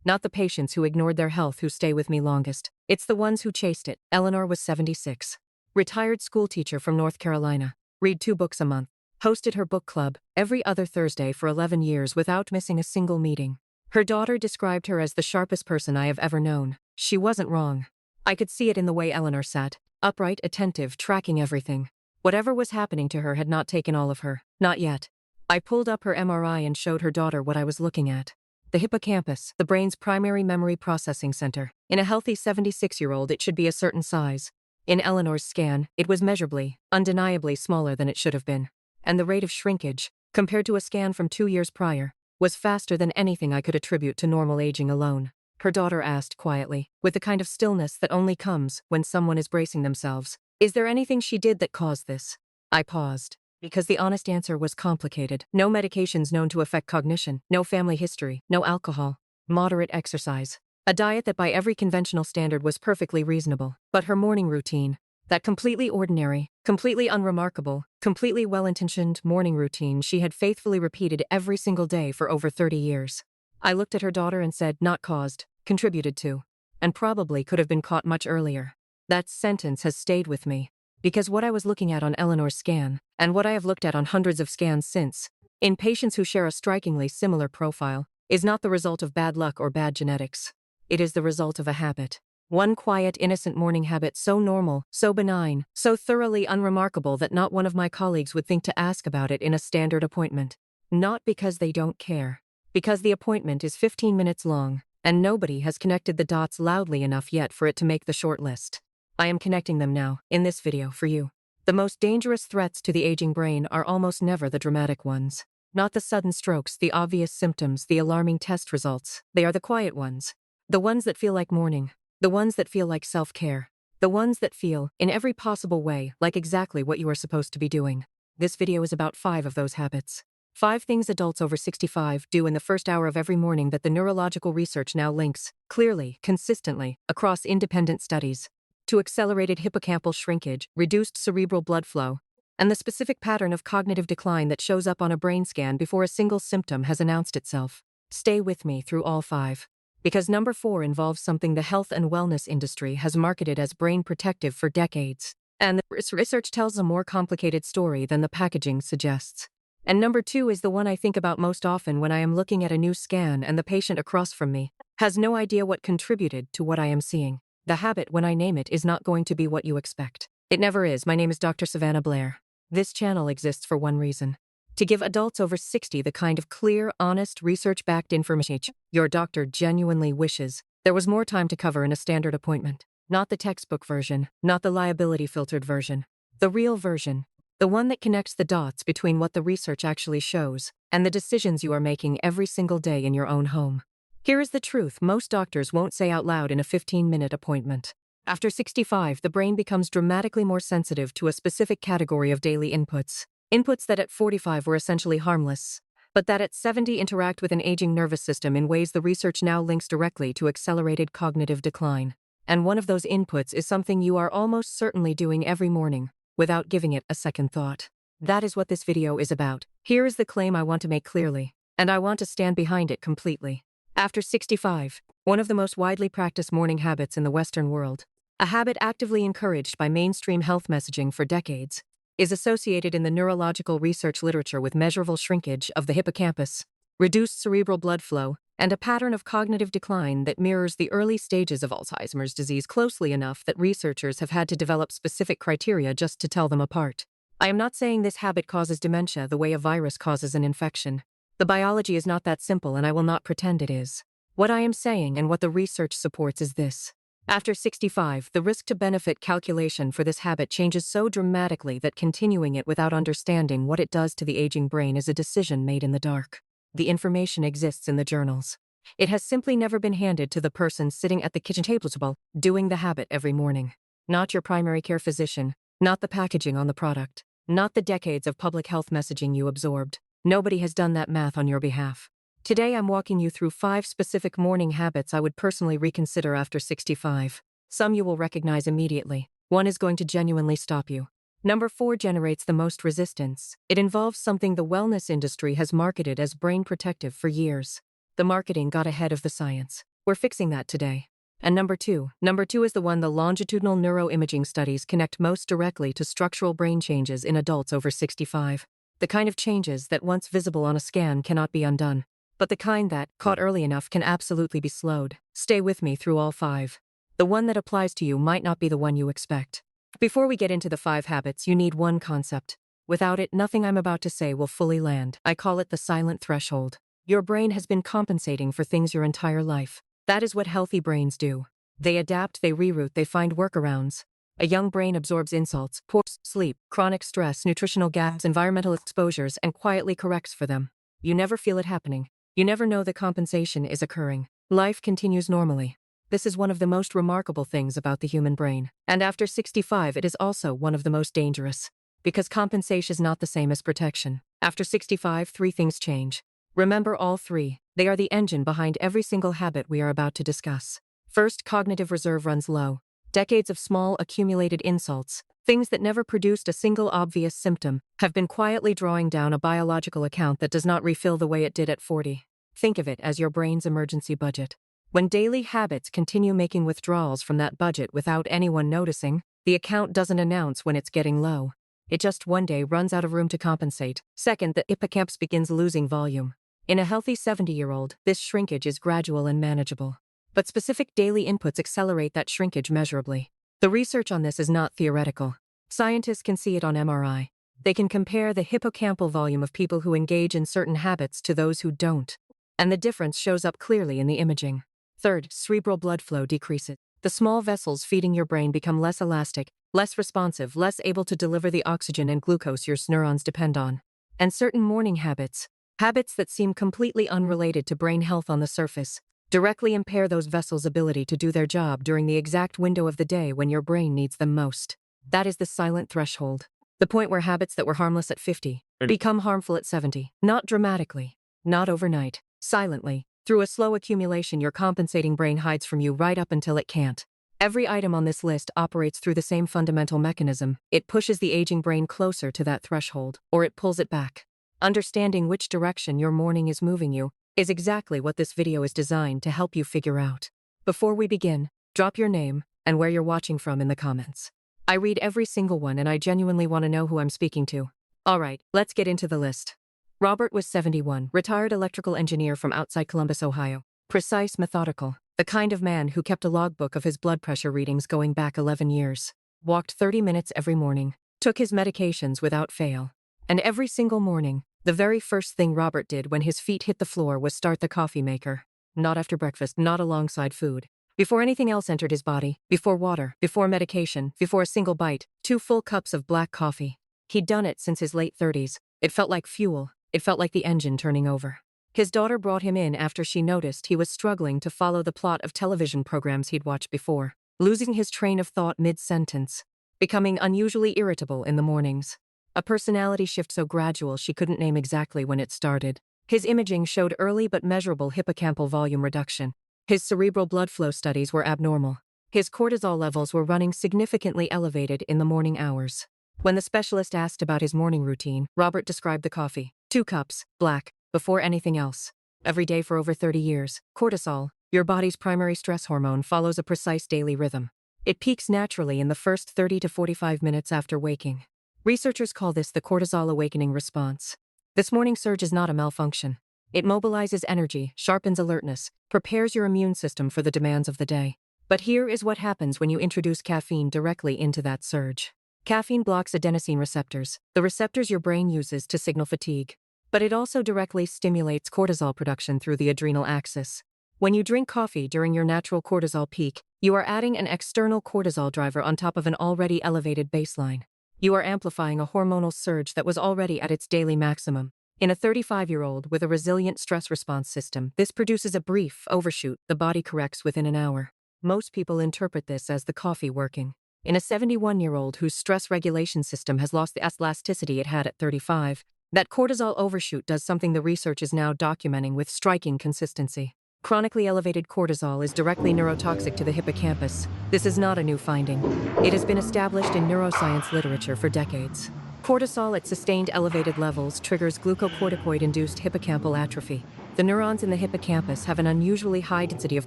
Not the patients who ignored their health who stay with me longest. It's the ones who chased it. Eleanor was 76. Retired schoolteacher from North Carolina. Read 2 books a month. Hosted her book club every other Thursday for 11 years without missing a single meeting. Her daughter described her as the sharpest person I have ever known. She wasn't wrong. I could see it in the way Eleanor sat, upright, attentive, tracking everything. Whatever was happening to her had not taken all of her. Not yet. I pulled up her MRI and showed her daughter what I was looking at. The hippocampus, the brain's primary memory processing center. In a healthy 76-year-old, it should be a certain size. In Eleanor's scan, it was measurably, undeniably smaller than it should have been. And the rate of shrinkage, compared to a scan from 2 years prior, was faster than anything I could attribute to normal aging alone. Her daughter asked quietly, with the kind of stillness that only comes when someone is bracing themselves, "Is there anything she did that caused this?" I paused, because the honest answer was complicated. No medications known to affect cognition, no family history, no alcohol, moderate exercise. A diet that by every conventional standard was perfectly reasonable. But her morning routine, that completely ordinary, completely unremarkable, completely well-intentioned morning routine she had faithfully repeated every single day for over 30 years. I looked at her daughter and said, not caused, contributed to, and probably could have been caught much earlier. That sentence has stayed with me, because what I was looking at on Eleanor's scan, and what I have looked at on hundreds of scans since, in patients who share a strikingly similar profile, is not the result of bad luck or bad genetics. It is the result of a habit. One quiet, innocent morning habit so normal, so benign, so thoroughly unremarkable that not one of my colleagues would think to ask about it in a standard appointment. Not because they don't care. Because the appointment is 15 minutes long, and nobody has connected the dots loudly enough yet for it to make the short list. I am connecting them now, in this video, for you. The most dangerous threats to the aging brain are almost never the dramatic ones. Not the sudden strokes, the obvious symptoms, the alarming test results. They are the quiet ones. The ones that feel like mourning. The ones that feel like self-care. The ones that feel, in every possible way, like exactly what you are supposed to be doing. This video is about 5 of those habits. 5 things adults over 65 do in the first hour of every morning that the neurological research now links, clearly, consistently, across independent studies, to accelerated hippocampal shrinkage, reduced cerebral blood flow, and the specific pattern of cognitive decline that shows up on a brain scan before a single symptom has announced itself. Stay with me through all 5. Because number 4 involves something the health and wellness industry has marketed as brain protective for decades. And the research tells a more complicated story than the packaging suggests. And number 2 is the one I think about most often when I am looking at a new scan and the patient across from me has no idea what contributed to what I am seeing. The habit, when I name it, is not going to be what you expect. It never is. My name is Dr. Savannah Blaire. This channel exists for one reason. To give adults over 60 the kind of clear, honest, research-backed information your doctor genuinely wishes there was more time to cover in a standard appointment. Not the textbook version, not the liability-filtered version. The real version. The one that connects the dots between what the research actually shows and the decisions you are making every single day in your own home. Here is the truth most doctors won't say out loud in a 15-minute appointment. After 65, the brain becomes dramatically more sensitive to a specific category of daily inputs. Inputs that at 45 were essentially harmless, but that at 70 interact with an aging nervous system in ways the research now links directly to accelerated cognitive decline. And one of those inputs is something you are almost certainly doing every morning, without giving it a second thought. That is what this video is about. Here is the claim I want to make clearly, and I want to stand behind it completely. After 65, one of the most widely practiced morning habits in the Western world, a habit actively encouraged by mainstream health messaging for decades, is associated in the neurological research literature with measurable shrinkage of the hippocampus, reduced cerebral blood flow, and a pattern of cognitive decline that mirrors the early stages of Alzheimer's disease closely enough that researchers have had to develop specific criteria just to tell them apart. I am not saying this habit causes dementia the way a virus causes an infection. The biology is not that simple, and I will not pretend it is. What I am saying and what the research supports is this. After 65, the risk-to-benefit calculation for this habit changes so dramatically that continuing it without understanding what it does to the aging brain is a decision made in the dark. The information exists in the journals. It has simply never been handed to the person sitting at the kitchen table doing the habit every morning. Not your primary care physician, not the packaging on the product, not the decades of public health messaging you absorbed. Nobody has done that math on your behalf. Today I'm walking you through 5 specific morning habits I would personally reconsider after 65. Some you will recognize immediately. One is going to genuinely stop you. Number 4 generates the most resistance. It involves something the wellness industry has marketed as brain protective for years. The marketing got ahead of the science. We're fixing that today. And number two is the one the longitudinal neuroimaging studies connect most directly to structural brain changes in adults over 65. The kind of changes that once visible on a scan cannot be undone. But the kind that, caught early enough, can absolutely be slowed. Stay with me through all 5. The one that applies to you might not be the one you expect. Before we get into the 5 habits, you need one concept. Without it, nothing I'm about to say will fully land. I call it the silent threshold. Your brain has been compensating for things your entire life. That is what healthy brains do. They adapt, they reroute, they find workarounds. A young brain absorbs insults, poor sleep, chronic stress, nutritional gaps, environmental exposures, and quietly corrects for them. You never feel it happening. You never know the compensation is occurring. Life continues normally. This is one of the most remarkable things about the human brain. And after 65, it is also one of the most dangerous. Because compensation is not the same as protection. After 65, 3 things change. Remember all 3. They are the engine behind every single habit we are about to discuss. First, cognitive reserve runs low. Decades of small, accumulated insults, things that never produced a single obvious symptom, have been quietly drawing down a biological account that does not refill the way it did at 40. Think of it as your brain's emergency budget. When daily habits continue making withdrawals from that budget without anyone noticing, the account doesn't announce when it's getting low. It just one day runs out of room to compensate. Second, the hippocampus begins losing volume. In a healthy 70-year-old, this shrinkage is gradual and manageable. But specific daily inputs accelerate that shrinkage measurably. The research on this is not theoretical. Scientists can see it on MRI. They can compare the hippocampal volume of people who engage in certain habits to those who don't. And the difference shows up clearly in the imaging. Third, cerebral blood flow decreases. The small vessels feeding your brain become less elastic, less responsive, less able to deliver the oxygen and glucose your neurons depend on. And certain morning habits that seem completely unrelated to brain health on the surface, directly impair those vessels' ability to do their job during the exact window of the day when your brain needs them most. That is the silent threshold. The point where habits that were harmless at 50 become harmful at 70. Not dramatically, not overnight, silently. Through a slow accumulation, your compensating brain hides from you right up until it can't. Every item on this list operates through the same fundamental mechanism. It pushes the aging brain closer to that threshold, or it pulls it back. Understanding which direction your morning is moving you is exactly what this video is designed to help you figure out. Before we begin, drop your name and where you're watching from in the comments. I read every single one and I genuinely want to know who I'm speaking to. Alright, let's get into the list. Robert was 71, retired electrical engineer from outside Columbus, Ohio. Precise, methodical, the kind of man who kept a logbook of his blood pressure readings going back 11 years. Walked 30 minutes every morning, took his medications without fail. And every single morning, the very first thing Robert did when his feet hit the floor was start the coffee maker. Not after breakfast, not alongside food. Before anything else entered his body, before water, before medication, before a single bite, 2 full cups of black coffee. He'd done it since his late 30s. It felt like fuel. It felt like the engine turning over. His daughter brought him in after she noticed he was struggling to follow the plot of television programs he'd watched before, losing his train of thought mid-sentence, becoming unusually irritable in the mornings. A personality shift so gradual she couldn't name exactly when it started. His imaging showed early but measurable hippocampal volume reduction. His cerebral blood flow studies were abnormal. His cortisol levels were running significantly elevated in the morning hours. When the specialist asked about his morning routine, Robert described the coffee. 2 cups, black, before anything else. Every day for over 30 years. Cortisol, your body's primary stress hormone, follows a precise daily rhythm. It peaks naturally in the first 30 to 45 minutes after waking. Researchers call this the cortisol awakening response. This morning surge is not a malfunction. It mobilizes energy, sharpens alertness, prepares your immune system for the demands of the day. But here is what happens when you introduce caffeine directly into that surge. Caffeine blocks adenosine receptors, the receptors your brain uses to signal fatigue. But it also directly stimulates cortisol production through the adrenal axis. When you drink coffee during your natural cortisol peak, you are adding an external cortisol driver on top of an already elevated baseline. You are amplifying a hormonal surge that was already at its daily maximum. In a 35-year-old with a resilient stress response system, this produces a brief overshoot the body corrects within an hour. Most people interpret this as the coffee working. In a 71-year-old whose stress regulation system has lost the elasticity it had at 35, that cortisol overshoot does something the research is now documenting with striking consistency. Chronically elevated cortisol is directly neurotoxic to the hippocampus. This is not a new finding. It has been established in neuroscience literature for decades. Cortisol at sustained elevated levels triggers glucocorticoid-induced hippocampal atrophy. The neurons in the hippocampus have an unusually high density of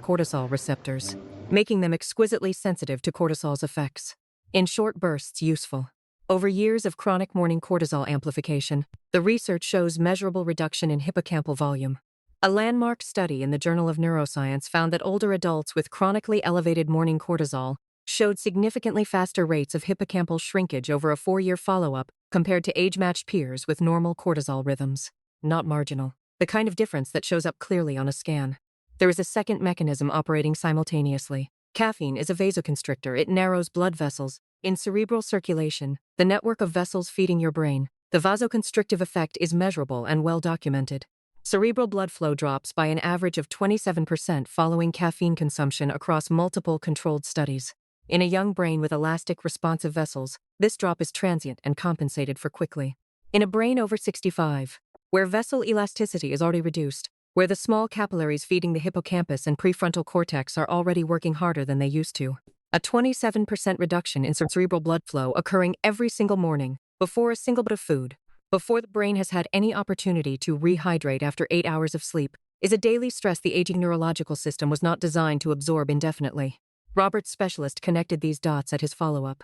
cortisol receptors, making them exquisitely sensitive to cortisol's effects. In short bursts, useful. Over years of chronic morning cortisol amplification, the research shows measurable reduction in hippocampal volume. A landmark study in the Journal of Neuroscience found that older adults with chronically elevated morning cortisol showed significantly faster rates of hippocampal shrinkage over a 4-year follow-up compared to age-matched peers with normal cortisol rhythms. Not marginal. The kind of difference that shows up clearly on a scan. There is a second mechanism operating simultaneously. Caffeine is a vasoconstrictor. It narrows blood vessels. In cerebral circulation, the network of vessels feeding your brain, the vasoconstrictive effect is measurable and well documented. Cerebral blood flow drops by an average of 27% following caffeine consumption across multiple controlled studies. In a young brain with elastic responsive vessels, this drop is transient and compensated for quickly. In a brain over 65, where vessel elasticity is already reduced, where the small capillaries feeding the hippocampus and prefrontal cortex are already working harder than they used to, a 27% reduction in cerebral blood flow occurring every single morning, before a single bit of food, before the brain has had any opportunity to rehydrate after 8 hours of sleep, is a daily stress the aging neurological system was not designed to absorb indefinitely. Robert's specialist connected these dots at his follow-up.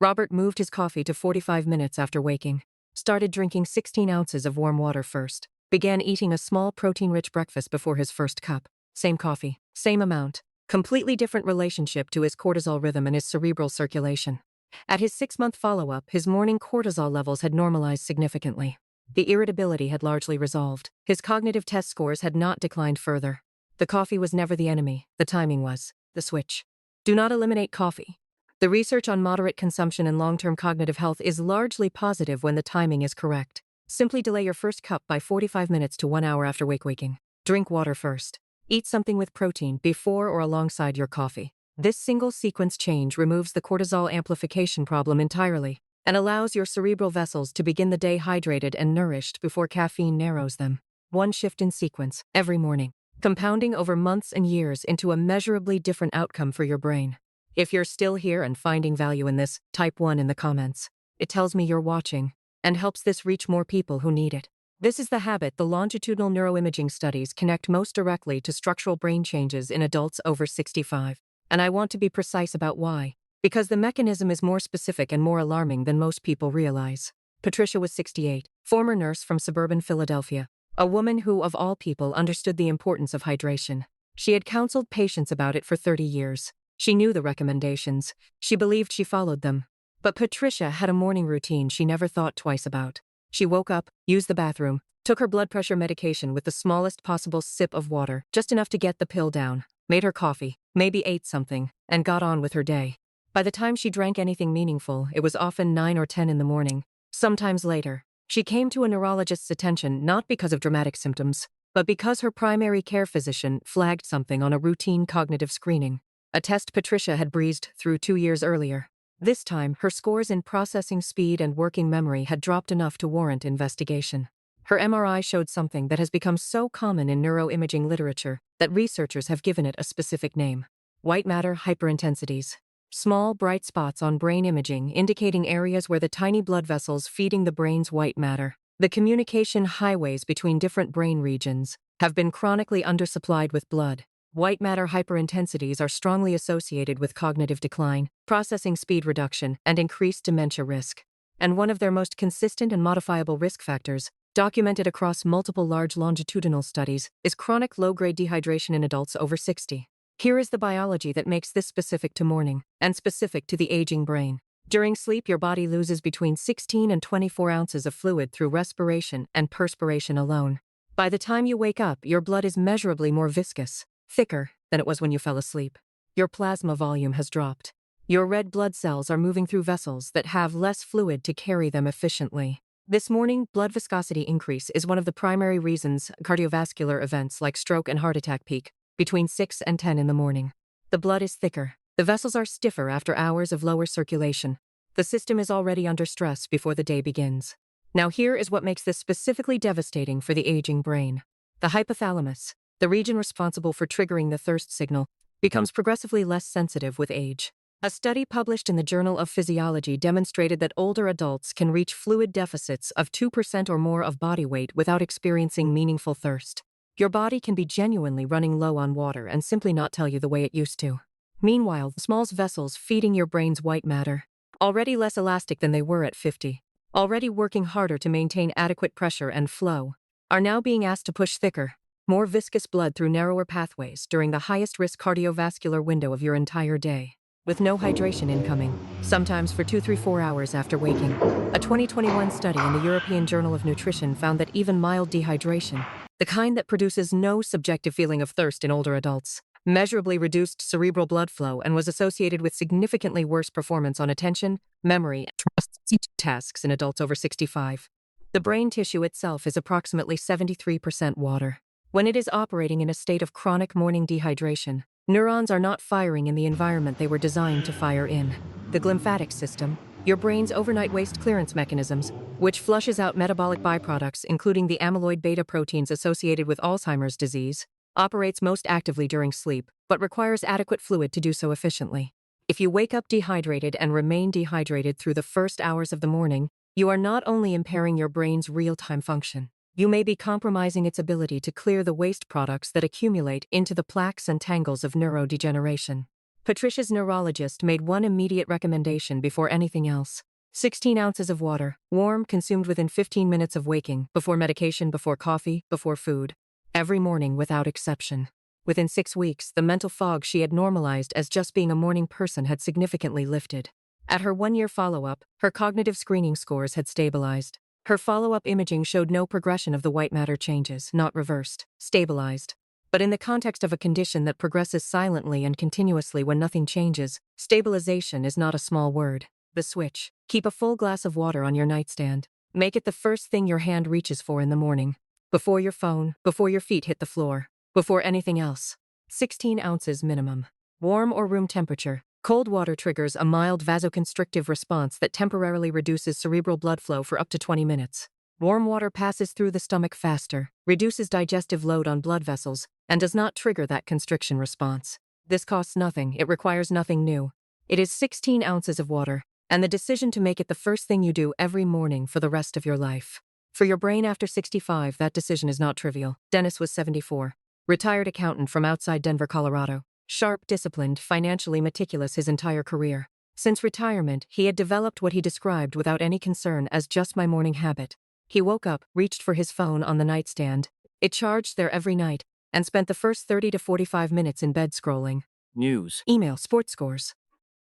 Robert moved his coffee to 45 minutes after waking, started drinking 16 ounces of warm water first, began eating a small protein-rich breakfast before his first cup. Same coffee, same amount, completely different relationship to his cortisol rhythm and his cerebral circulation. At his 6-month follow-up, his morning cortisol levels had normalized significantly. The irritability had largely resolved. His cognitive test scores had not declined further. The coffee was never the enemy, the timing was. The switch. Do not eliminate coffee. The research on moderate consumption and long-term cognitive health is largely positive when the timing is correct. Simply delay your first cup by 45 minutes to 1 hour after waking. Drink water first. Eat something with protein before or alongside your coffee. This single sequence change removes the cortisol amplification problem entirely and allows your cerebral vessels to begin the day hydrated and nourished before caffeine narrows them. One shift in sequence, every morning, compounding over months and years into a measurably different outcome for your brain. If you're still here and finding value in this, type 1 in the comments. It tells me you're watching and helps this reach more people who need it. This is the habit. The longitudinal neuroimaging studies connect most directly to structural brain changes in adults over 65. And I want to be precise about why, because the mechanism is more specific and more alarming than most people realize. Patricia was 68, former nurse from suburban Philadelphia, a woman who, of all people, understood the importance of hydration. She had counseled patients about it for 30 years. She knew the recommendations. She believed she followed them. But Patricia had a morning routine she never thought twice about. She woke up, used the bathroom, took her blood pressure medication with the smallest possible sip of water, just enough to get the pill down, made her coffee, maybe ate something, and got on with her day. By the time she drank anything meaningful, it was often 9 or 10 in the morning. Sometimes later, she came to a neurologist's attention not because of dramatic symptoms, but because her primary care physician flagged something on a routine cognitive screening, a test Patricia had breezed through 2 years earlier. This time, her scores in processing speed and working memory had dropped enough to warrant investigation. Her MRI showed something that has become so common in neuroimaging literature that researchers have given it a specific name: white matter hyperintensities. Small, bright spots on brain imaging indicating areas where the tiny blood vessels feeding the brain's white matter, the communication highways between different brain regions, have been chronically undersupplied with blood. White matter hyperintensities are strongly associated with cognitive decline, processing speed reduction, and increased dementia risk. And one of their most consistent and modifiable risk factors, documented across multiple large longitudinal studies, is chronic low-grade dehydration in adults over 60. Here is the biology that makes this specific to morning, and specific to the aging brain. During sleep, your body loses between 16 and 24 ounces of fluid through respiration and perspiration alone. By the time you wake up, your blood is measurably more viscous, thicker than it was when you fell asleep. Your plasma volume has dropped. Your red blood cells are moving through vessels that have less fluid to carry them efficiently. This morning, blood viscosity increase is one of the primary reasons cardiovascular events like stroke and heart attack peak between 6 and 10 in the morning. The blood is thicker. The vessels are stiffer after hours of lower circulation. The system is already under stress before the day begins. Now here is what makes this specifically devastating for the aging brain. The hypothalamus, the region responsible for triggering the thirst signal, becomes progressively less sensitive with age. A study published in the Journal of Physiology demonstrated that older adults can reach fluid deficits of 2% or more of body weight without experiencing meaningful thirst. Your body can be genuinely running low on water and simply not tell you the way it used to. Meanwhile, the small vessels feeding your brain's white matter, already less elastic than they were at 50, already working harder to maintain adequate pressure and flow, are now being asked to push thicker, more viscous blood through narrower pathways during the highest-risk cardiovascular window of your entire day, with no hydration incoming, sometimes for 2, 3, 4 hours after waking. A 2021 study in the European Journal of Nutrition found that even mild dehydration, the kind that produces no subjective feeling of thirst in older adults, measurably reduced cerebral blood flow and was associated with significantly worse performance on attention, memory, and tasks in adults over 65. The brain tissue itself is approximately 73% water. When it is operating in a state of chronic morning dehydration, neurons are not firing in the environment they were designed to fire in. The glymphatic system, your brain's overnight waste clearance mechanisms, which flushes out metabolic byproducts including the amyloid beta proteins associated with Alzheimer's disease, operates most actively during sleep, but requires adequate fluid to do so efficiently. If you wake up dehydrated and remain dehydrated through the first hours of the morning, you are not only impairing your brain's real-time function, you may be compromising its ability to clear the waste products that accumulate into the plaques and tangles of neurodegeneration. Patricia's neurologist made one immediate recommendation before anything else: 16 ounces of water, warm, consumed within 15 minutes of waking, before medication, before coffee, before food. Every morning without exception. Within 6 weeks, the mental fog she had normalized as just being a morning person had significantly lifted. At her 1-year follow-up, her cognitive screening scores had stabilized. Her follow-up imaging showed no progression of the white matter changes, not reversed, stabilized. But in the context of a condition that progresses silently and continuously when nothing changes, stabilization is not a small word. The switch. Keep a full glass of water on your nightstand. Make it the first thing your hand reaches for in the morning. Before your phone, before your feet hit the floor, before anything else. 16 ounces minimum. Warm or room temperature. Cold water triggers a mild vasoconstrictive response that temporarily reduces cerebral blood flow for up to 20 minutes. Warm water passes through the stomach faster, reduces digestive load on blood vessels, and does not trigger that constriction response. This costs nothing, it requires nothing new. It is 16 ounces of water, and the decision to make it the first thing you do every morning for the rest of your life. For your brain after 65, that decision is not trivial. Dennis was 74. Retired accountant from outside Denver, Colorado. Sharp, disciplined, financially meticulous his entire career. Since retirement, he had developed what he described without any concern as just my morning habit. He woke up, reached for his phone on the nightstand. It charged there every night, and spent the first 30 to 45 minutes in bed scrolling. News, email, sports scores.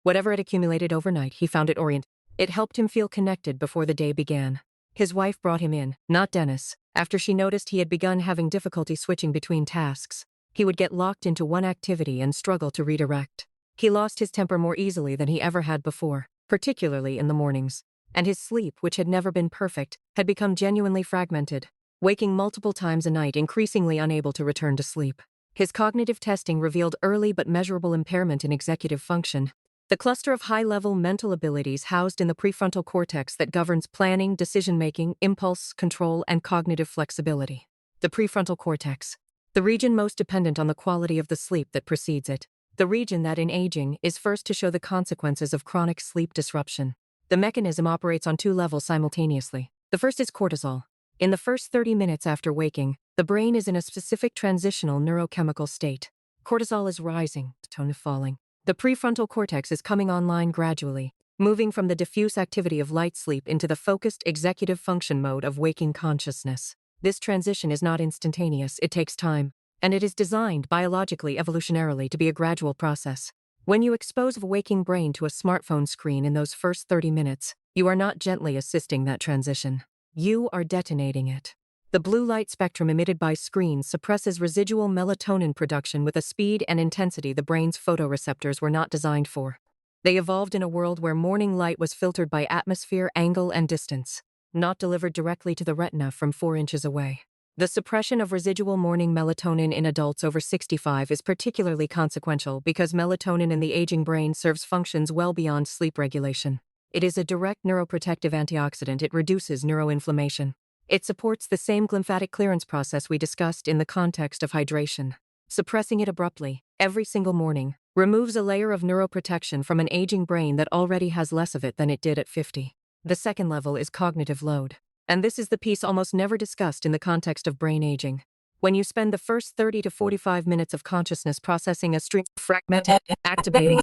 Whatever had accumulated overnight, he found it oriented. It helped him feel connected before the day began. His wife brought him in, not Dennis, after she noticed he had begun having difficulty switching between tasks. He would get locked into one activity and struggle to redirect. He lost his temper more easily than he ever had before, particularly in the mornings. And his sleep, which had never been perfect, had become genuinely fragmented, waking multiple times a night, increasingly unable to return to sleep. His cognitive testing revealed early but measurable impairment in executive function, the cluster of high-level mental abilities housed in the prefrontal cortex that governs planning, decision-making, impulse control, and cognitive flexibility. The prefrontal cortex, the region most dependent on the quality of the sleep that precedes it. The region that in aging is first to show the consequences of chronic sleep disruption. The mechanism operates on 2 levels simultaneously. The first is cortisol. In the first 30 minutes after waking, the brain is in a specific transitional neurochemical state. Cortisol is rising, the tone is falling. The prefrontal cortex is coming online gradually, moving from the diffuse activity of light sleep into the focused executive function mode of waking consciousness. This transition is not instantaneous, it takes time, and it is designed biologically, evolutionarily, to be a gradual process. When you expose a waking brain to a smartphone screen in those first 30 minutes, you are not gently assisting that transition. You are detonating it. The blue light spectrum emitted by screens suppresses residual melatonin production with a speed and intensity the brain's photoreceptors were not designed for. They evolved in a world where morning light was filtered by atmosphere, angle, and distance, not delivered directly to the retina from 4 inches away. The suppression of residual morning melatonin in adults over 65 is particularly consequential because melatonin in the aging brain serves functions well beyond sleep regulation. It is a direct neuroprotective antioxidant. It reduces neuroinflammation. It supports the same glymphatic clearance process we discussed in the context of hydration. Suppressing it abruptly, every single morning, removes a layer of neuroprotection from an aging brain that already has less of it than it did at 50. The second level is cognitive load. And this is the piece almost never discussed in the context of brain aging. When you spend the first 30 to 45 minutes of consciousness processing a stream of fragmented, activating,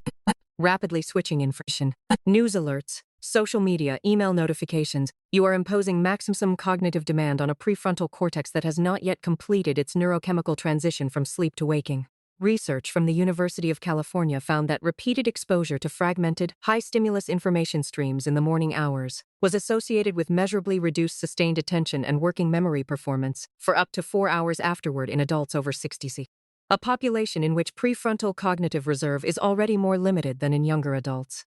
rapidly switching information, news alerts, social media, email notifications, you are imposing maximum cognitive demand on a prefrontal cortex that has not yet completed its neurochemical transition from sleep to waking. Research from the University of California found that repeated exposure to fragmented, high-stimulus information streams in the morning hours was associated with measurably reduced sustained attention and working memory performance for up to 4 hours afterward in adults over 60, a population in which prefrontal cognitive reserve is already more limited than in younger adults.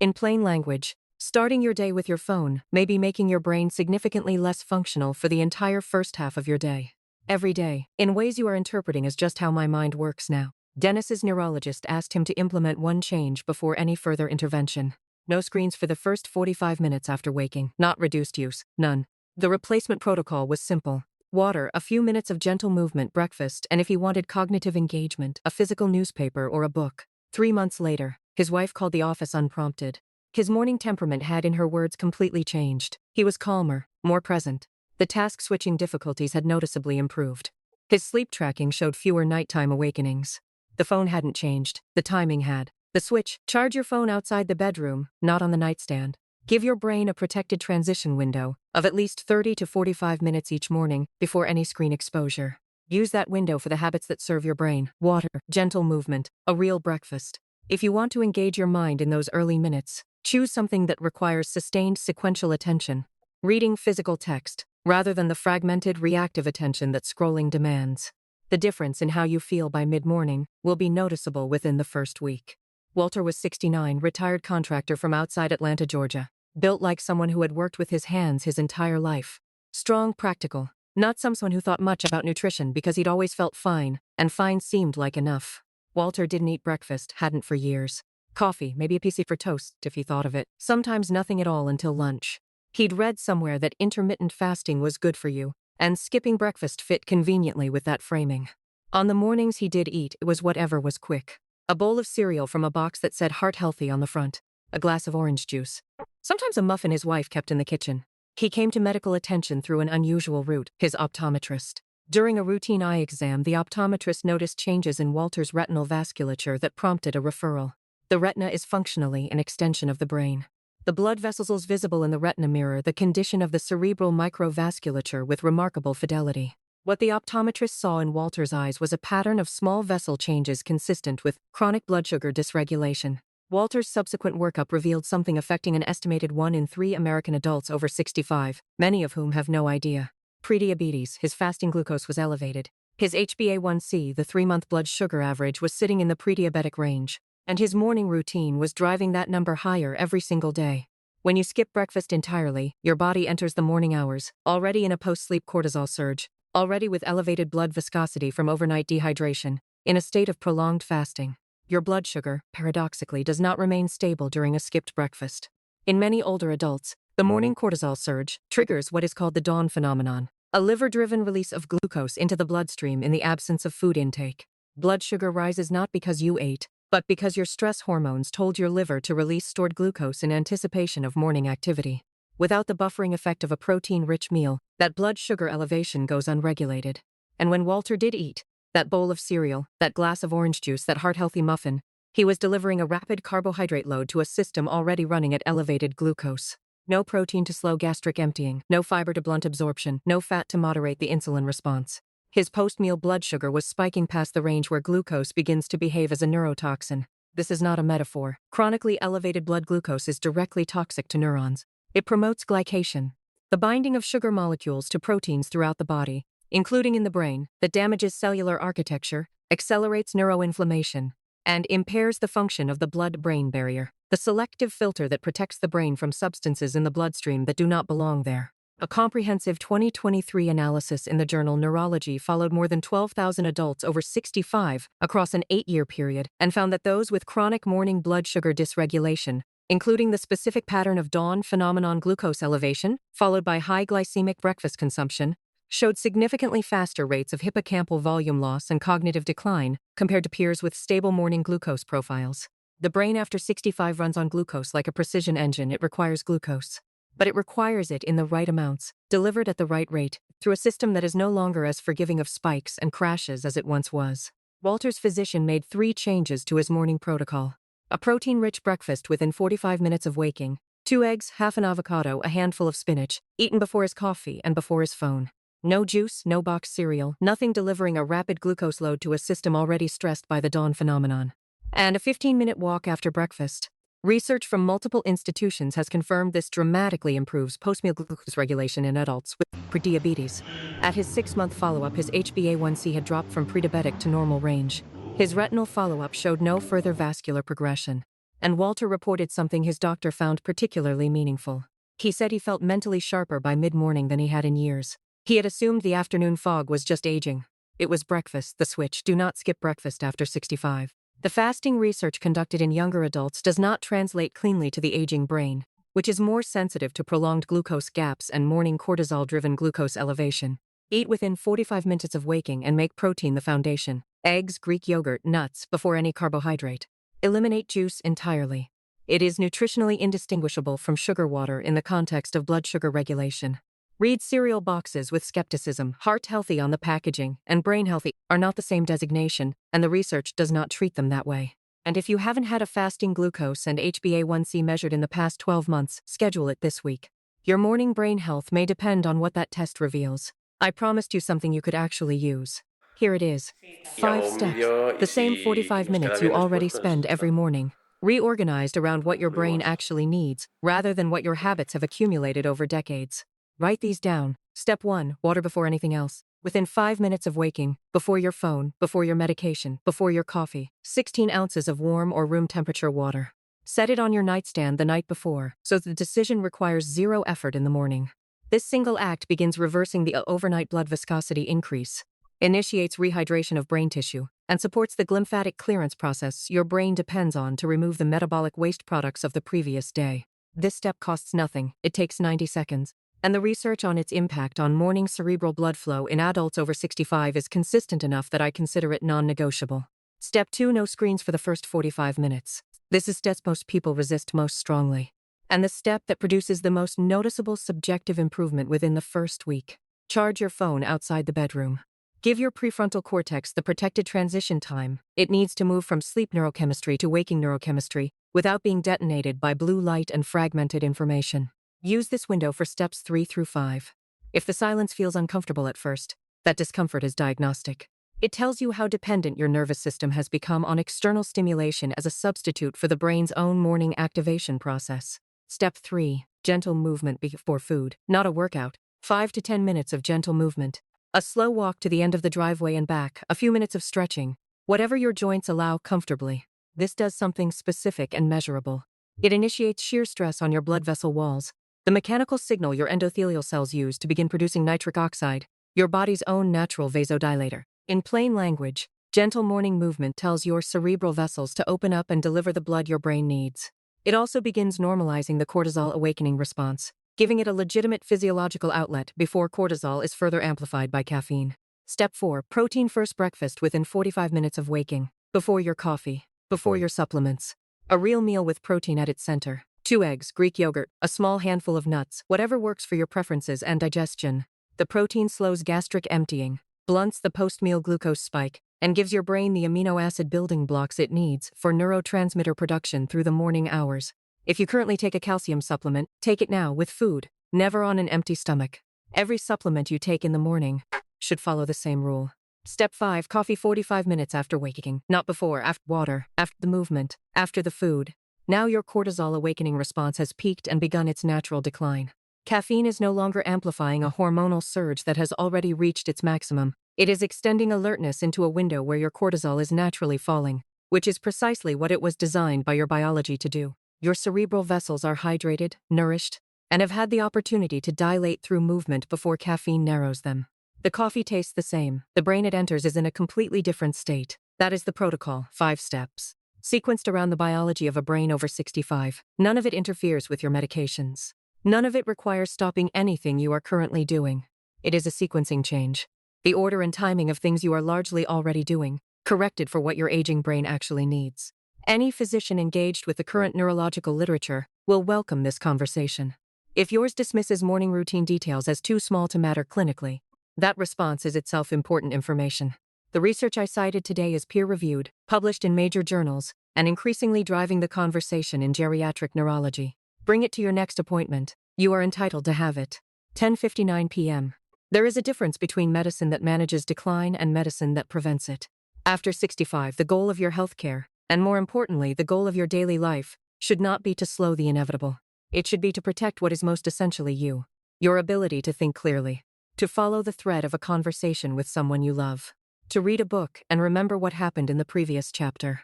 In plain language, starting your day with your phone may be making your brain significantly less functional for the entire first half of your day. Every day, in ways you are interpreting as just how my mind works now. Dennis's neurologist asked him to implement one change before any further intervention. No screens for the first 45 minutes after waking, not reduced use, none. The replacement protocol was simple. Water, a few minutes of gentle movement, breakfast, and if he wanted cognitive engagement, a physical newspaper or a book. 3 months later, his wife called the office unprompted. His morning temperament had, in her words, completely changed. He was calmer, more present. The task-switching difficulties had noticeably improved. His sleep tracking showed fewer nighttime awakenings. The phone hadn't changed. The timing had. The switch: charge your phone outside the bedroom, not on the nightstand. Give your brain a protected transition window of at least 30 to 45 minutes each morning before any screen exposure. Use that window for the habits that serve your brain: water, gentle movement, a real breakfast. If you want to engage your mind in those early minutes, choose something that requires sustained sequential attention. Reading physical text, rather than the fragmented, reactive attention that scrolling demands. The difference in how you feel by mid-morning will be noticeable within the first week. Walter was 69, retired contractor from outside Atlanta, Georgia. Built like someone who had worked with his hands his entire life. Strong, practical. Not someone who thought much about nutrition because he'd always felt fine, and fine seemed like enough. Walter didn't eat breakfast, hadn't for years. Coffee, maybe a piece for toast if he thought of it. Sometimes nothing at all until lunch. He'd read somewhere that intermittent fasting was good for you, and skipping breakfast fit conveniently with that framing. On the mornings he did eat, it was whatever was quick. A bowl of cereal from a box that said heart healthy on the front. A glass of orange juice. Sometimes a muffin his wife kept in the kitchen. He came to medical attention through an unusual route: his optometrist. During a routine eye exam, the optometrist noticed changes in Walter's retinal vasculature that prompted a referral. The retina is functionally an extension of the brain. The blood vessels visible in the retina mirror the condition of the cerebral microvasculature with remarkable fidelity. What the optometrist saw in Walter's eyes was a pattern of small vessel changes consistent with chronic blood sugar dysregulation. Walter's subsequent workup revealed something affecting an estimated 1 in 3 American adults over 65, many of whom have no idea. Prediabetes: his fasting glucose was elevated. His HbA1c, the 3-month blood sugar average, was sitting in the prediabetic range. And his morning routine was driving that number higher every single day. When you skip breakfast entirely, your body enters the morning hours, already in a post-sleep cortisol surge, already with elevated blood viscosity from overnight dehydration, in a state of prolonged fasting. Your blood sugar, paradoxically, does not remain stable during a skipped breakfast. In many older adults, the morning cortisol surge triggers what is called the dawn phenomenon, a liver-driven release of glucose into the bloodstream in the absence of food intake. Blood sugar rises not because you ate, but because your stress hormones told your liver to release stored glucose in anticipation of morning activity. Without the buffering effect of a protein-rich meal, that blood sugar elevation goes unregulated. And when Walter did eat, that bowl of cereal, that glass of orange juice, that heart-healthy muffin, he was delivering a rapid carbohydrate load to a system already running at elevated glucose. No protein to slow gastric emptying, no fiber to blunt absorption, no fat to moderate the insulin response. His post-meal blood sugar was spiking past the range where glucose begins to behave as a neurotoxin. This is not a metaphor. Chronically elevated blood glucose is directly toxic to neurons. It promotes glycation, the binding of sugar molecules to proteins throughout the body, including in the brain, that damages cellular architecture, accelerates neuroinflammation, and impairs the function of the blood-brain barrier, the selective filter that protects the brain from substances in the bloodstream that do not belong there. A comprehensive 2023 analysis in the journal Neurology followed more than 12,000 adults over 65 across an 8-year period and found that those with chronic morning blood sugar dysregulation, including the specific pattern of dawn phenomenon glucose elevation, followed by high glycemic breakfast consumption, showed significantly faster rates of hippocampal volume loss and cognitive decline compared to peers with stable morning glucose profiles. The brain after 65 runs on glucose like a precision engine. It requires glucose. but it requires it in the right amounts, delivered at the right rate, through a system that is no longer as forgiving of spikes and crashes as it once was. Walter's physician made 3 changes to his morning protocol. A protein-rich breakfast within 45 minutes of waking, 2 eggs, half an avocado, a handful of spinach, eaten before his coffee and before his phone. No juice, no boxed cereal, nothing delivering a rapid glucose load to a system already stressed by the dawn phenomenon. And a 15-minute walk after breakfast. Research from multiple institutions has confirmed this dramatically improves post-meal glucose regulation in adults with prediabetes. At his 6-month follow-up, his HbA1c had dropped from prediabetic to normal range. His retinal follow-up showed no further vascular progression. And Walter reported something his doctor found particularly meaningful. He said he felt mentally sharper by mid-morning than he had in years. He had assumed the afternoon fog was just aging. It was breakfast, the switch. Do not skip breakfast after 65. The fasting research conducted in younger adults does not translate cleanly to the aging brain, which is more sensitive to prolonged glucose gaps and morning cortisol-driven glucose elevation. Eat within 45 minutes of waking and make protein the foundation. Eggs, Greek yogurt, nuts, before any carbohydrate. Eliminate juice entirely. It is nutritionally indistinguishable from sugar water in the context of blood sugar regulation. Read cereal boxes with skepticism. Heart healthy on the packaging and brain healthy are not the same designation, and the research does not treat them that way. And if you haven't had a fasting glucose and HbA1c measured in the past 12 months, schedule it this week. Your morning brain health may depend on what that test reveals. I promised you something you could actually use. Here it is. Y hago 5 un steps. vídeo y The same si 45 nos queda minutes you bien already después, pues spend ya every está. morning, reorganized around what your Lo brain vemos. actually needs, rather than what your habits have accumulated over decades. Write these down. Step 1, water before anything else. Within 5 minutes of waking, before your phone, before your medication, before your coffee, 16 ounces of warm or room temperature water. Set it on your nightstand the night before, so the decision requires 0 effort in the morning. This single act begins reversing the overnight blood viscosity increase, initiates rehydration of brain tissue, and supports the glymphatic clearance process your brain depends on to remove the metabolic waste products of the previous day. This step costs nothing. It takes 90 seconds. And the research on its impact on morning cerebral blood flow in adults over 65 is consistent enough that I consider it non-negotiable. Step 2, no screens for the first 45 minutes. This is step most people resist most strongly, and the step that produces the most noticeable subjective improvement within the first week. Charge your phone outside the bedroom. Give your prefrontal cortex the protected transition time it needs to move from sleep neurochemistry to waking neurochemistry without being detonated by blue light and fragmented information. Use this window for steps 3 through 5. If the silence feels uncomfortable at first, that discomfort is diagnostic. It tells you how dependent your nervous system has become on external stimulation as a substitute for the brain's own morning activation process. Step 3, gentle movement before food, not a workout. 5 to 10 minutes of gentle movement. A slow walk to the end of the driveway and back, a few minutes of stretching, whatever your joints allow comfortably. This does something specific and measurable. It initiates shear stress on your blood vessel walls, the mechanical signal your endothelial cells use to begin producing nitric oxide, your body's own natural vasodilator. In plain language, gentle morning movement tells your cerebral vessels to open up and deliver the blood your brain needs. It also begins normalizing the cortisol awakening response, giving it a legitimate physiological outlet before cortisol is further amplified by caffeine. Step 4, protein first breakfast within 45 minutes of waking, before your coffee, before your supplements. A real meal with protein at its center. 2 eggs, Greek yogurt, a small handful of nuts, whatever works for your preferences and digestion. The protein slows gastric emptying, blunts the post-meal glucose spike, and gives your brain the amino acid building blocks it needs for neurotransmitter production through the morning hours. If you currently take a calcium supplement, take it now with food, never on an empty stomach. Every supplement you take in the morning should follow the same rule. Step 5, coffee 45 minutes after waking, not before, after water, after the movement, after the food. Now your cortisol awakening response has peaked and begun its natural decline. Caffeine is no longer amplifying a hormonal surge that has already reached its maximum. It is extending alertness into a window where your cortisol is naturally falling, which is precisely what it was designed by your biology to do. Your cerebral vessels are hydrated, nourished, and have had the opportunity to dilate through movement before caffeine narrows them. The coffee tastes the same. The brain it enters is in a completely different state. That is the protocol, 5 steps. Sequenced around the biology of a brain over 65. None of it interferes with your medications. None of it requires stopping anything you are currently doing. It is a sequencing change. The order and timing of things you are largely already doing, corrected for what your aging brain actually needs. Any physician engaged with the current neurological literature will welcome this conversation. If yours dismisses morning routine details as too small to matter clinically, that response is itself important information. The research I cited today is peer-reviewed, published in major journals, and increasingly driving the conversation in geriatric neurology. Bring it to your next appointment. You are entitled to have it. 10:59 p.m. There is a difference between medicine that manages decline and medicine that prevents it. After 65, the goal of your healthcare, and more importantly, the goal of your daily life, should not be to slow the inevitable. It should be to protect what is most essentially you, your ability to think clearly, to follow the thread of a conversation with someone you love, to read a book and remember what happened in the previous chapter,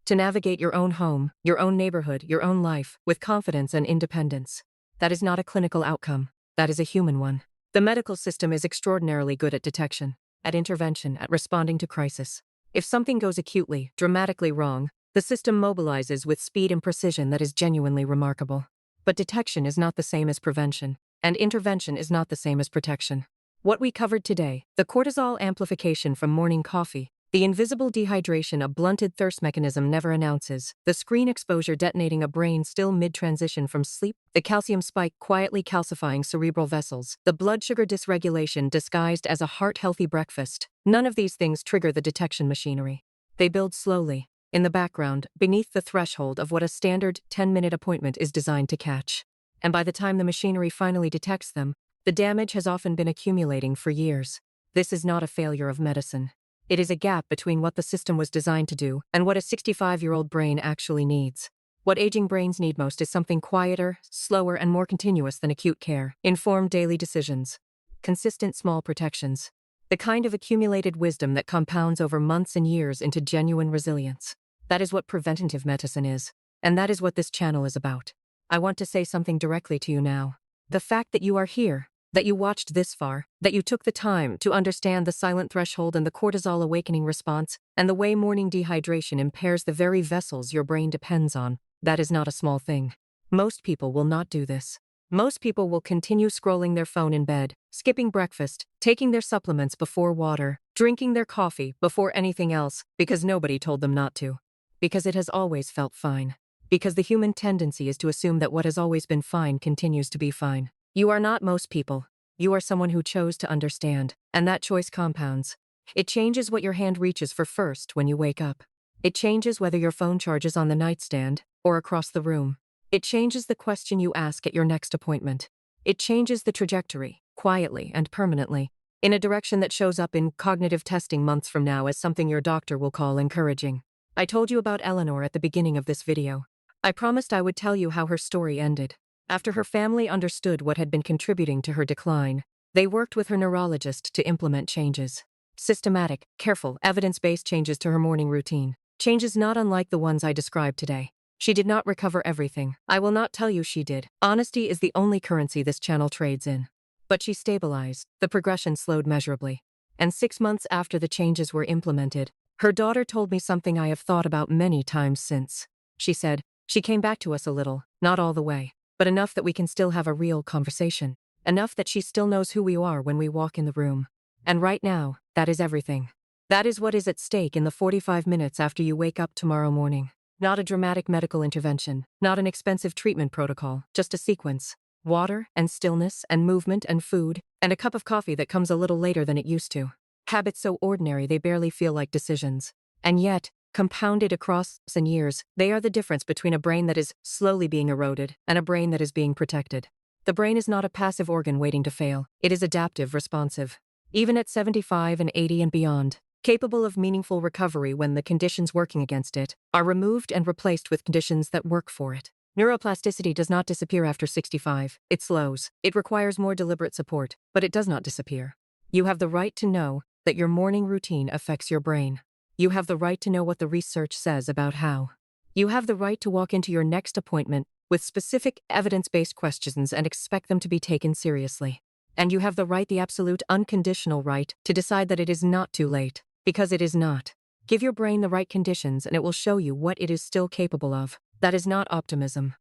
to navigate your own home, your own neighborhood, your own life, with confidence and independence. That is not a clinical outcome. That is a human one. The medical system is extraordinarily good at detection, at intervention, at responding to crisis. If something goes acutely, dramatically wrong, the system mobilizes with speed and precision that is genuinely remarkable. But detection is not the same as prevention, and intervention is not the same as protection. What we covered today, the cortisol amplification from morning coffee, the invisible dehydration a blunted thirst mechanism never announces, the screen exposure detonating a brain still mid-transition from sleep, the calcium spike quietly calcifying cerebral vessels, the blood sugar dysregulation disguised as a heart-healthy breakfast, none of these things trigger the detection machinery. They build slowly, in the background, beneath the threshold of what a standard 10-minute appointment is designed to catch. And by the time the machinery finally detects them, the damage has often been accumulating for years. This is not a failure of medicine. It is a gap between what the system was designed to do and what a 65-year-old brain actually needs. What aging brains need most is something quieter, slower, and more continuous than acute care, informed daily decisions, consistent small protections, the kind of accumulated wisdom that compounds over months and years into genuine resilience. That is what preventative medicine is, and that is what this channel is about. I want to say something directly to you now. The fact that you are here, that you watched this far, that you took the time to understand the silent threshold and the cortisol awakening response, and the way morning dehydration impairs the very vessels your brain depends on, that is not a small thing. Most people will not do this. Most people will continue scrolling their phone in bed, skipping breakfast, taking their supplements before water, drinking their coffee before anything else, because nobody told them not to. Because it has always felt fine. Because the human tendency is to assume that what has always been fine continues to be fine. You are not most people. You are someone who chose to understand, and that choice compounds. It changes what your hand reaches for first when you wake up. It changes whether your phone charges on the nightstand or across the room. It changes the question you ask at your next appointment. It changes the trajectory, quietly and permanently, in a direction that shows up in cognitive testing months from now as something your doctor will call encouraging. I told you about Eleanor at the beginning of this video. I promised I would tell you how her story ended. After her family understood what had been contributing to her decline, they worked with her neurologist to implement changes. Systematic, careful, evidence-based changes to her morning routine. Changes not unlike the ones I described today. She did not recover everything. I will not tell you she did. Honesty is the only currency this channel trades in. But she stabilized. The progression slowed measurably. And 6 months after the changes were implemented, her daughter told me something I have thought about many times since. She said, "She came back to us a little, not all the way, but enough that we can still have a real conversation. Enough that she still knows who we are when we walk in the room. And right now, that is everything. That is what is at stake in the 45 minutes after you wake up tomorrow morning. Not a dramatic medical intervention, not an expensive treatment protocol, just a sequence. Water and stillness and movement and food, and a cup of coffee that comes a little later than it used to. Habits so ordinary they barely feel like decisions. And yet, compounded across years, they are the difference between a brain that is slowly being eroded and a brain that is being protected. The brain is not a passive organ waiting to fail. It is adaptive, responsive. Even at 75 and 80 and beyond, capable of meaningful recovery when the conditions working against it are removed and replaced with conditions that work for it. Neuroplasticity does not disappear after 65. It slows. It requires more deliberate support, but it does not disappear. You have the right to know that your morning routine affects your brain. You have the right to know what the research says about how. You have the right to walk into your next appointment with specific evidence-based questions and expect them to be taken seriously. And you have the right, the absolute unconditional right, to decide that it is not too late, because it is not. Give your brain the right conditions and it will show you what it is still capable of. That is not optimism.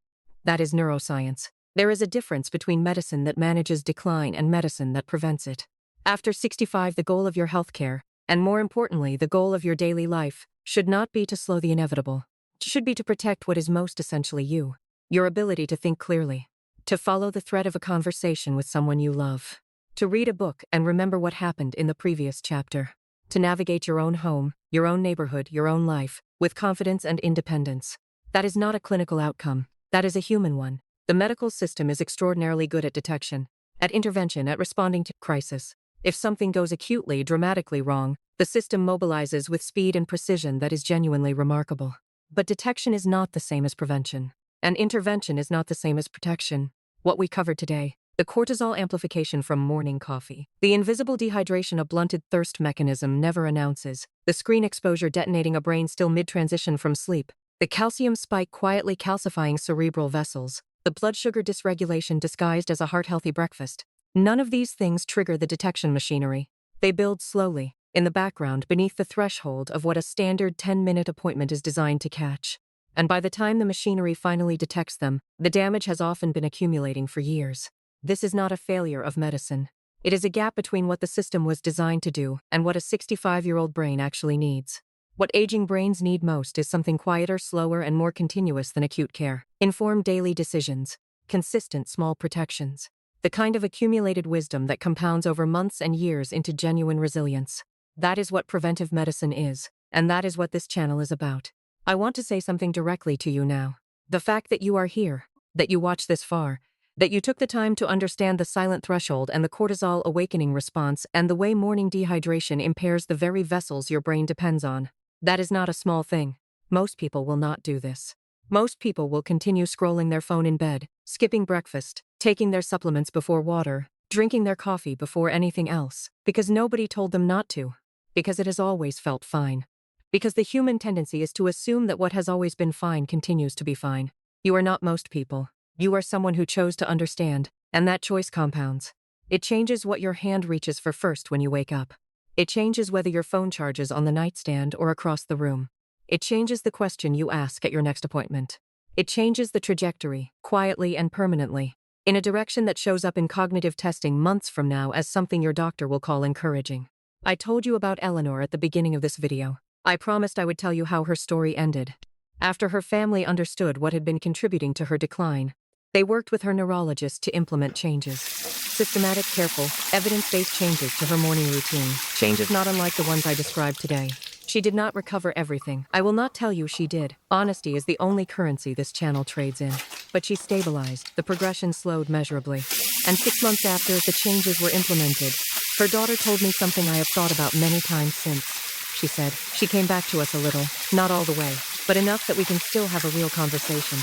That is neuroscience. There is a difference between medicine that manages decline and medicine that prevents it. After 65, the goal of your healthcare, and more importantly, the goal of your daily life, should not be to slow the inevitable. It should be to protect what is most essentially you, your ability to think clearly, To follow the thread of a conversation with someone you love. To read a book and remember what happened in the previous chapter. To navigate your own home, your own neighborhood, your own life, with confidence and independence. That is not a clinical outcome. That is a human one. The medical system is extraordinarily good at detection, at intervention, at responding to crisis. If something goes acutely, dramatically wrong, the system mobilizes with speed and precision that is genuinely remarkable. But detection is not the same as prevention. And intervention is not the same as protection. What we covered today. The cortisol amplification from morning coffee. The invisible dehydration, a blunted thirst mechanism never announces. The screen exposure detonating a brain still mid-transition from sleep. The calcium spike quietly calcifying cerebral vessels. The blood sugar dysregulation disguised as a heart-healthy breakfast. None of these things trigger the detection machinery. They build slowly, in the background, beneath the threshold of what a standard 10-minute appointment is designed to catch. And by the time the machinery finally detects them, the damage has often been accumulating for years. This is not a failure of medicine. It is a gap between what the system was designed to do and what a 65-year-old brain actually needs. What aging brains need most is something quieter, slower, and more continuous than acute care. Informed daily decisions. Consistent small protections. The kind of accumulated wisdom that compounds over months and years into genuine resilience. That is what preventive medicine is, and that is what this channel is about. I want to say something directly to you now. The fact that you are here, that you watched this far, that you took the time to understand the silent threshold and the cortisol awakening response and the way morning dehydration impairs the very vessels your brain depends on. That is not a small thing. Most people will not do this. Most people will continue scrolling their phone in bed, skipping breakfast, taking their supplements before water, drinking their coffee before anything else, because nobody told them not to, because it has always felt fine. Because the human tendency is to assume that what has always been fine continues to be fine. You are not most people. You are someone who chose to understand, and that choice compounds. It changes what your hand reaches for first when you wake up. It changes whether your phone charges on the nightstand or across the room. It changes the question you ask at your next appointment. It changes the trajectory, quietly and permanently, in a direction that shows up in cognitive testing months from now as something your doctor will call encouraging. I told you about Eleanor at the beginning of this video. I promised I would tell you how her story ended. After her family understood what had been contributing to her decline, they worked with her neurologist to implement changes. Systematic, careful, evidence-based changes to her morning routine. Changes not unlike the ones I described today. She did not recover everything. I will not tell you she did. Honesty is the only currency this channel trades in. But she stabilized. The progression slowed measurably. And 6 months after the changes were implemented, her daughter told me something I have thought about many times since. She said, she came back to us a little, not all the way, but enough that we can still have a real conversation.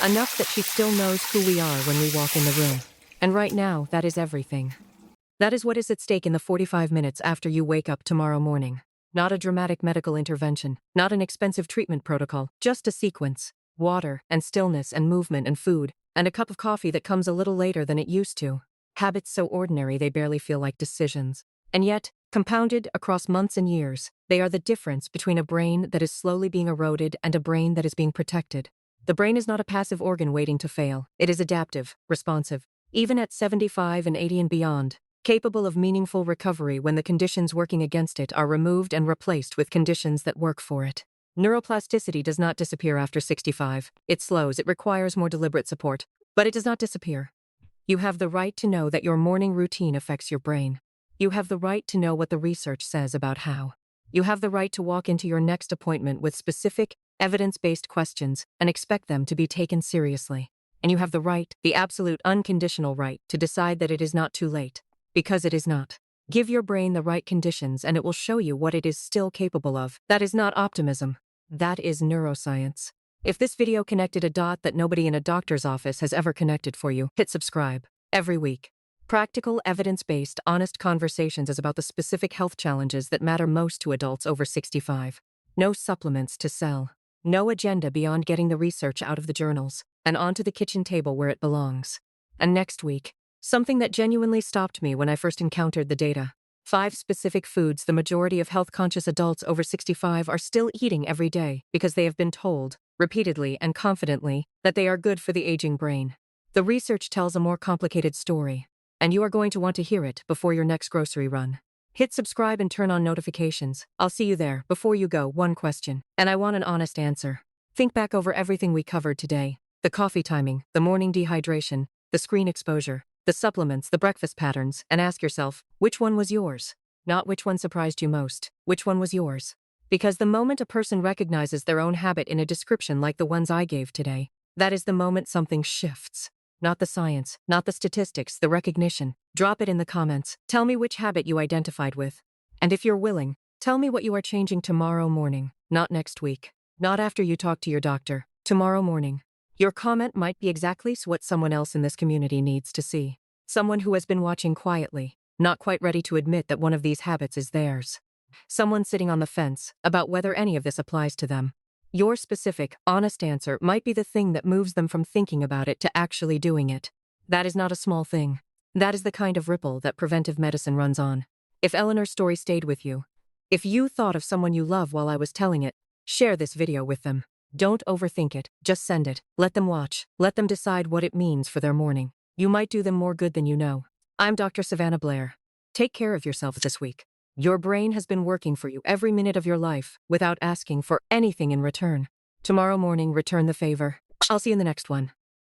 Enough that she still knows who we are when we walk in the room. And right now, that is everything. That is what is at stake in the 45 minutes after you wake up tomorrow morning. Not a dramatic medical intervention, not an expensive treatment protocol, just a sequence. Water, and stillness, and movement, and food, and a cup of coffee that comes a little later than it used to. Habits so ordinary they barely feel like decisions. And yet, compounded across months and years, they are the difference between a brain that is slowly being eroded and a brain that is being protected. The brain is not a passive organ waiting to fail. It is adaptive, responsive, even at 75 and 80 and beyond, capable of meaningful recovery when the conditions working against it are removed and replaced with conditions that work for it. Neuroplasticity does not disappear after 65. It slows, it requires more deliberate support, but it does not disappear. You have the right to know that your morning routine affects your brain. You have the right to know what the research says about how. You have the right to walk into your next appointment with specific, evidence-based questions and expect them to be taken seriously. And you have the right, the absolute unconditional right, to decide that it is not too late. Because it is not. Give your brain the right conditions and it will show you what it is still capable of. That is not optimism. That is neuroscience. If this video connected a dot that nobody in a doctor's office has ever connected for you, hit subscribe. Every week. Practical, evidence-based, honest conversations is about the specific health challenges that matter most to adults over 65. No supplements to sell. No agenda beyond getting the research out of the journals and onto the kitchen table where it belongs. And next week, something that genuinely stopped me when I first encountered the data. 5 specific foods the majority of health-conscious adults over 65 are still eating every day because they have been told, repeatedly and confidently, that they are good for the aging brain. The research tells a more complicated story, and you are going to want to hear it before your next grocery run. Hit subscribe and turn on notifications. I'll see you there. Before you go, one question, and I want an honest answer. Think back over everything we covered today. The coffee timing, the morning dehydration, the screen exposure, the supplements, the breakfast patterns, and ask yourself, which one was yours? Not which one surprised you most, which one was yours? Because the moment a person recognizes their own habit in a description like the ones I gave today, that is the moment something shifts. Not the science, not the statistics, the recognition. Drop it in the comments. Tell me which habit you identified with. And if you're willing, tell me what you are changing tomorrow morning, not next week, not after you talk to your doctor, tomorrow morning. Your comment might be exactly what someone else in this community needs to see. Someone who has been watching quietly, not quite ready to admit that one of these habits is theirs. Someone sitting on the fence about whether any of this applies to them. Your specific, honest answer might be the thing that moves them from thinking about it to actually doing it. That is not a small thing. That is the kind of ripple that preventive medicine runs on. If Eleanor's story stayed with you, if you thought of someone you love while I was telling it, share this video with them. Don't overthink it, just send it. Let them watch. Let them decide what it means for their morning. You might do them more good than you know. I'm Dr. Savannah Blaire. Take care of yourself this week. Your brain has been working for you every minute of your life without asking for anything in return. Tomorrow morning, return the favor. I'll see you in the next one.